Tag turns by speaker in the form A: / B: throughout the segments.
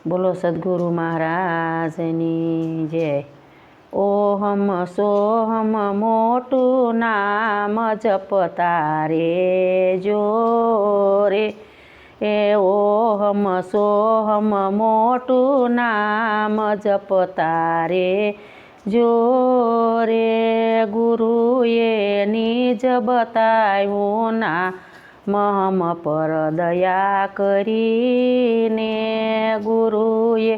A: બોલો સદગુરુ મહારાજની જય। ઓહમ સોહમ મોટું નામ જપતા રેજો રે। એ ઓહમ સોહમ મોટું નામ જપતા રેજો રે। ગુરુએ નિજ બતાવ્યું ના મહમ પર દયા કરીને। ગુરુએ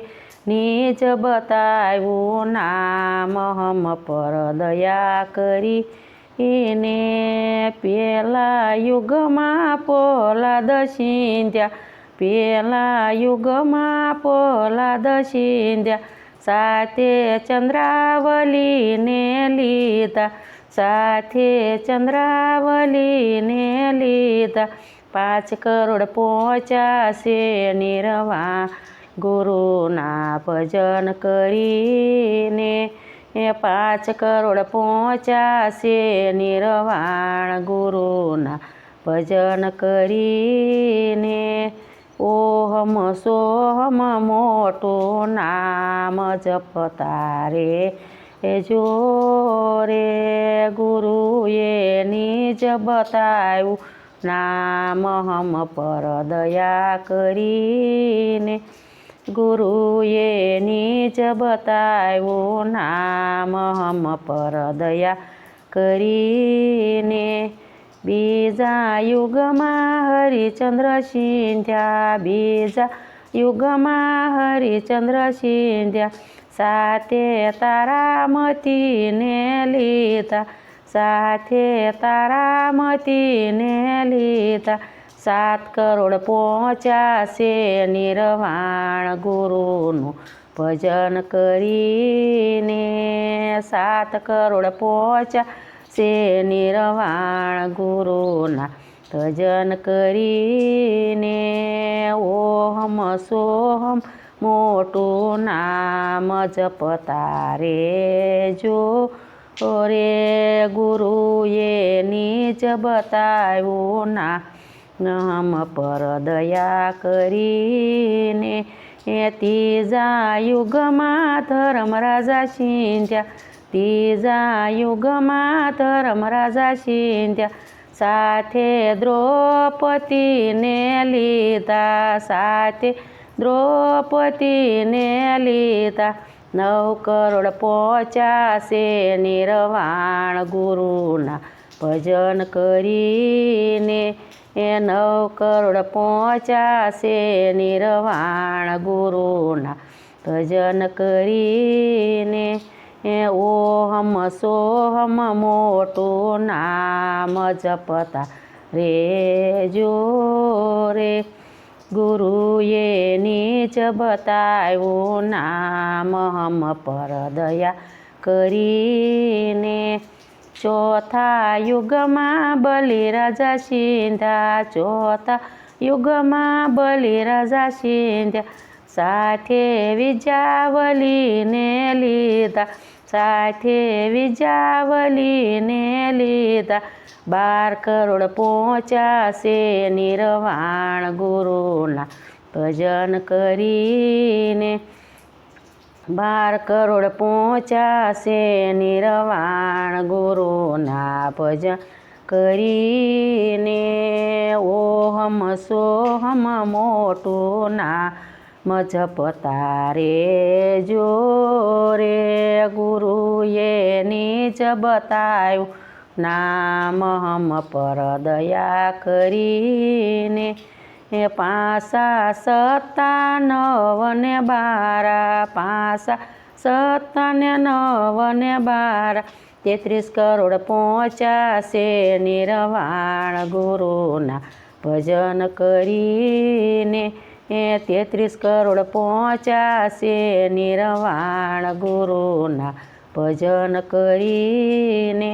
A: નિજ બતાવ્યું નામ મહમ પર દયા કરીને। પેલા યુગમાં પ્રહલાદ સિંધ્યા, પેલા યુગમાં પ્રહલાદ સિંધ્યા, સાથે ચંદ્રાવલીને લીધા, સાથે ચંદ્રાવલીને લીધા। 5 કરોડ પહોંચ્યા છે નિર્વાણ ગુરુના ભજન કરીને। 5 કરોડ પહોંચ્યા છે નિર્વાણ ગુરુના ભજન કરીને। ઓહમ સોહમ મોટું નામ જપતા રેજો રે। ગુરુએ નિજ બતાવ્યું નામ મહમ પર દયા કરીને। ગુરુએ નિજ બતાવ્યું નામ મહમ પર દયા કરીને। બીજા યુગમાં હરિચંદ્ર સિંધ્યા, બીજા યુગમાં હરિચંદ્ર સિંધ્યા, સાથે તારામતીને લીધા, સાથે તારામતીને લીધા। 7 કરોડ પહોંચ્યા છે નિર્વાણ ગુરુનું ભજન કરીને। 7 કરોડ પહોંચ્યા છે નિર્વાણ ગુરુના ભજન કરીને। ઓહમ સોહમ મોટું નામ જપતા રેજો રે। ગુરુએ નિજ બતાવ્યું નામ પર દયા કરીને। 3જા યુગમાં ધર્મરાજા સિંધ્યા, 3જા યુગમાં ધર્મરાજા સિંધ્યા, સાથે દ્રૌપદીને લીધા, સાથે દ્રૌપદીને લીધા। 9 કરોડ પહોંચ્યા છે નિર્વાણ ગુરુના ભજન કરીને। 9 કરોડ પહોંચ્યા છે નિર્વાણ ગુરુના ભજન કરીને। ઓહમ સોહમ મોટું નામ જપતા રેજો રે। ગુરુએ નિજ બતાવ્યું નામ મહમ પર દયા કરીને। 4થા યુગમાં બલિરાજા સિંધ્યા, 4થા યુગમાં બલિરાજા સિંધ્યા, સાથે વિજાવલીને લીધા, સાથે વિજાવલીને લીધા। 12 કરોડ પહોંચ્યા છે નિર્વાણ ગુરુના ભજન કરીને। 12 કરોડ પહોંચ્યા છે નિર્વાણ ગુરુના ભજન કરીને। ઓહમ સોહમ મોટું નામ જપતા રેજો રે। ગુરુએ નિજ બતાવ્યું નામ મહમ પર દયા કરીને। 5 સત્તા 9 ને 12, 5 સત્તા ને 9 ને 12, 33 કરોડ પહોંચ્યા છે નિર્વાણ ગુરુના ભજન કરીને। 33 કરોડ પહોંચ્યા છે નિર્વાણ ગુરુના ભજન કરીને।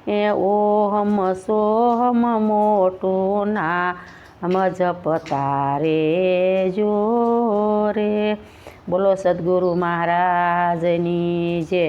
A: ઓહમ સોહમ મોટું નામ જપતા રેજો રે। બોલો સદગુરુ મહારાજની જય।